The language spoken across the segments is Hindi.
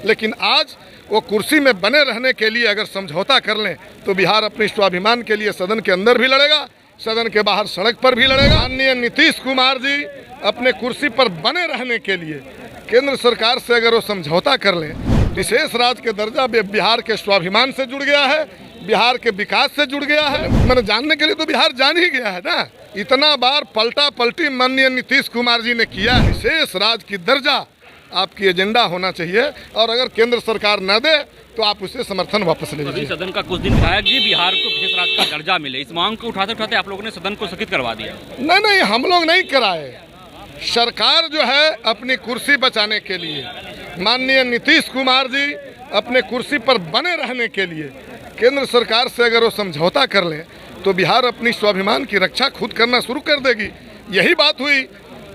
लेकिन आज वो कुर्सी में बने रहने के लिए अगर समझौता कर लें तो बिहार अपने स्वाभिमान के लिए सदन के अंदर भी लड़ेगा, सदन के बाहर सड़क पर भी लड़ेगा। माननीय नीतीश कुमार जी अपने कुर्सी पर बने रहने के लिए केंद्र सरकार से अगर वो समझौता कर लें, विशेष राज्य के दर्जा बिहार के स्वाभिमान से जुड़ गया है, बिहार के विकास से जुड़ गया है। मैंने जानने के लिए तो बिहार जान ही गया है ना। इतना बार पलटा पलटी माननीय नीतीश कुमार जी ने किया है। विशेष राज्य की दर्जा आपकी एजेंडा होना चाहिए और अगर केंद्र सरकार न दे तो आप उसे समर्थन वापस ले लीजिए। सदन का कुछ दिन विधायक जी बिहार को विशेष राज्य का दर्जा मिले, इस मांग को उठाते उठाते आप लोगों ने सदन को स्थगित करवा दिया। नहीं, हम लोग नहीं कराए। सरकार जो है अपनी कुर्सी बचाने के लिए, माननीय नीतीश कुमार जी अपने कुर्सी पर बने रहने के लिए केंद्र सरकार से अगर वो समझौता कर लें तो बिहार अपनी स्वाभिमान की रक्षा खुद करना शुरू कर देगी। यही बात हुई।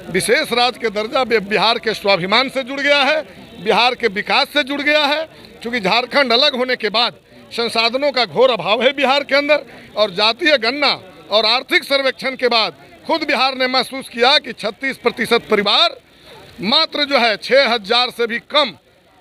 विशेष राज्य के दर्जा बिहार के स्वाभिमान से जुड़ गया है, बिहार के विकास से जुड़ गया है। क्योंकि झारखंड अलग होने के बाद संसाधनों का घोर अभाव है बिहार के अंदर, और जातीय गणना और आर्थिक सर्वेक्षण के बाद खुद बिहार ने महसूस किया कि 36% परिवार मात्र जो है 6,000 से भी कम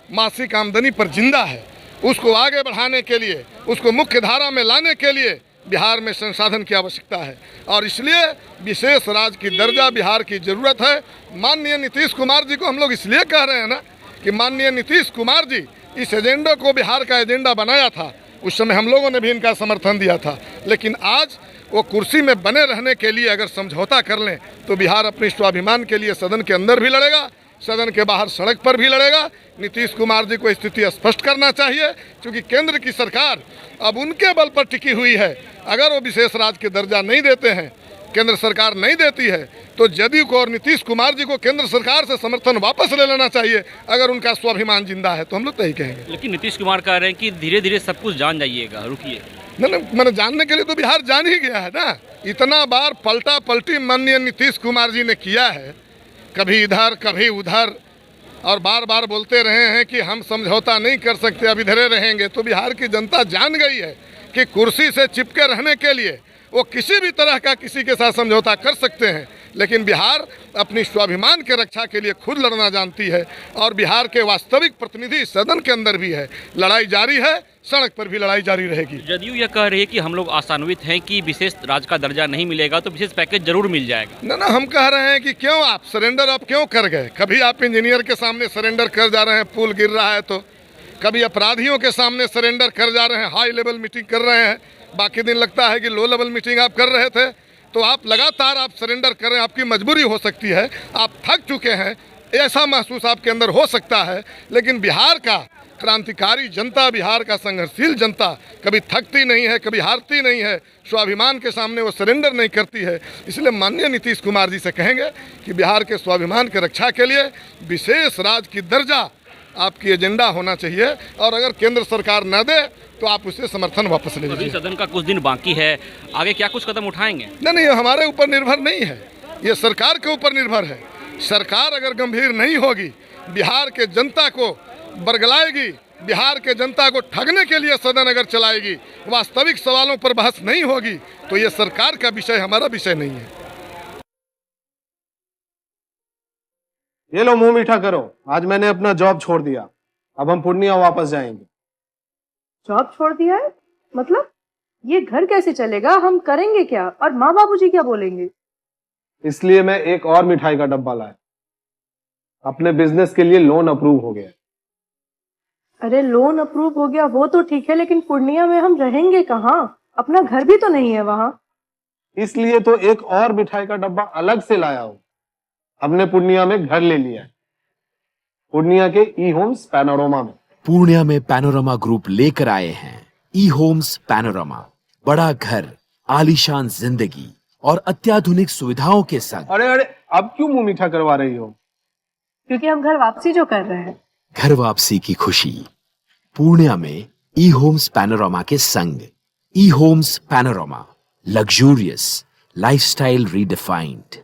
मासिक आमदनी पर जिंदा है। उसको आगे बढ़ाने के लिए, उसको मुख्य धारा में लाने के लिए बिहार में संसाधन की आवश्यकता है और इसलिए विशेष राज्य की दर्जा बिहार की ज़रूरत है। माननीय नीतीश कुमार जी को हम लोग इसलिए कह रहे हैं ना कि माननीय नीतीश कुमार जी इस एजेंडा को बिहार का एजेंडा बनाया था, उस समय हम लोगों ने भी इनका समर्थन दिया था। लेकिन आज वो कुर्सी में बने रहने के लिए अगर समझौता कर लें तो बिहार अपने स्वाभिमान के लिए सदन के अंदर भी लड़ेगा, सदन के बाहर सड़क पर भी लड़ेगा। नीतीश कुमार जी को स्थिति स्पष्ट करना चाहिए क्योंकि केंद्र की सरकार अब उनके बल पर टिकी हुई है। अगर वो विशेष राज्य के दर्जा नहीं देते हैं, केंद्र सरकार नहीं देती है, तो जदयू को और नीतीश कुमार जी को केंद्र सरकार से समर्थन वापस ले लेना चाहिए। अगर उनका स्वाभिमान जिंदा है तो हम लोग तो यही कहेंगे। लेकिन नीतीश कुमार कह रहे हैं कि धीरे धीरे सब कुछ जान जाइएगा, रुकिए। नहीं, मैंने जानने के लिए तो बिहार जान ही गया है ना। इतना बार पलटा पलटी माननीय नीतीश कुमार जी ने किया है, कभी इधर कभी उधर, और बार बार बोलते रहे हैं कि हम समझौता नहीं कर सकते, अब इधरे रहेंगे। तो बिहार की जनता जान गई है कि कुर्सी से चिपके रहने के लिए वो किसी भी तरह का किसी के साथ समझौता कर सकते हैं, लेकिन बिहार अपनी स्वाभिमान के रक्षा के लिए खुद लड़ना जानती है और बिहार के वास्तविक प्रतिनिधि सदन के अंदर भी है। लड़ाई जारी है, सड़क पर भी लड़ाई जारी रहेगी। जदयू यह कह रही है कि हम लोग आशान्वित हैं कि विशेष राज्य का दर्जा नहीं मिलेगा तो विशेष पैकेज जरूर मिल जाएगा। ना, हम कह रहे हैं कि क्यों आप सरेंडर आप क्यों कर गए? कभी आप इंजीनियर के सामने सरेंडर कर जा रहे हैं, पुल गिर रहा है तो, कभी अपराधियों के सामने सरेंडर कर जा रहे हैं, हाई लेवल मीटिंग कर रहे हैं, बाकी दिन लगता है कि लो लेवल मीटिंग आप कर रहे थे। तो आप लगातार आप सरेंडर कर रहे हैं, आपकी मजबूरी हो सकती है, आप थक चुके हैं, ऐसा महसूस आपके अंदर हो सकता है। लेकिन बिहार का क्रांतिकारी जनता, बिहार का संघर्षशील जनता कभी थकती नहीं है, कभी हारती नहीं है, स्वाभिमान के सामने वो सरेंडर नहीं करती है। इसलिए माननीय नीतीश कुमार जी से कहेंगे कि बिहार के स्वाभिमान की रक्षा के लिए विशेष राज्य की दर्जा आपकी एजेंडा होना चाहिए और अगर केंद्र सरकार न दे तो आप उसे समर्थन वापस ले लीजिए। सदन का कुछ दिन बाकी है, आगे क्या कुछ कदम उठाएंगे? नहीं, हमारे ऊपर निर्भर नहीं है, ये सरकार के ऊपर निर्भर है। सरकार अगर गंभीर नहीं होगी, बिहार के जनता को बरगलाएगी, बिहार के जनता को ठगने के लिए सदन अगर चलाएगी, वास्तविक सवालों पर बहस नहीं होगी, तो ये सरकार का विषय, हमारा विषय नहीं है। ये लो मुंह मीठा करो, आज मैंने अपना जॉब छोड़ दिया, अब हम पूर्णिया वापस जाएंगे। जॉब छोड़ दिया है? मतलब ये घर कैसे चलेगा? हम करेंगे क्या? और माँ बाबूजी क्या बोलेंगे? इसलिए मैं एक और मिठाई का डब्बा लाया, अपने बिजनेस के लिए लोन अप्रूव हो गया। अरे लोन अप्रूव हो गया वो तो ठीक है, लेकिन पूर्णिया में हम रहेंगे कहाँ? अपना घर भी तो नहीं है वहाँ। इसलिए तो एक और मिठाई का डब्बा अलग से लाया हूँ। हमने पूर्णिया में घर ले लिया है, पूर्णिया के ई होम्स पैनोरमा में। पूर्णिया में पैनोरमा ग्रुप लेकर आए हैं ई होम्स पैनोरमा, बड़ा घर, आलीशान जिंदगी और अत्याधुनिक सुविधाओं के संग। अरे अब क्यों मुंह मीठा करवा रही हो? क्योंकि हम घर वापसी जो कर रहे हैं। घर वापसी की खुशी पूर्णिया में ई होम्स पैनोरमा के संग। E homes panorama, luxurious lifestyle redefined.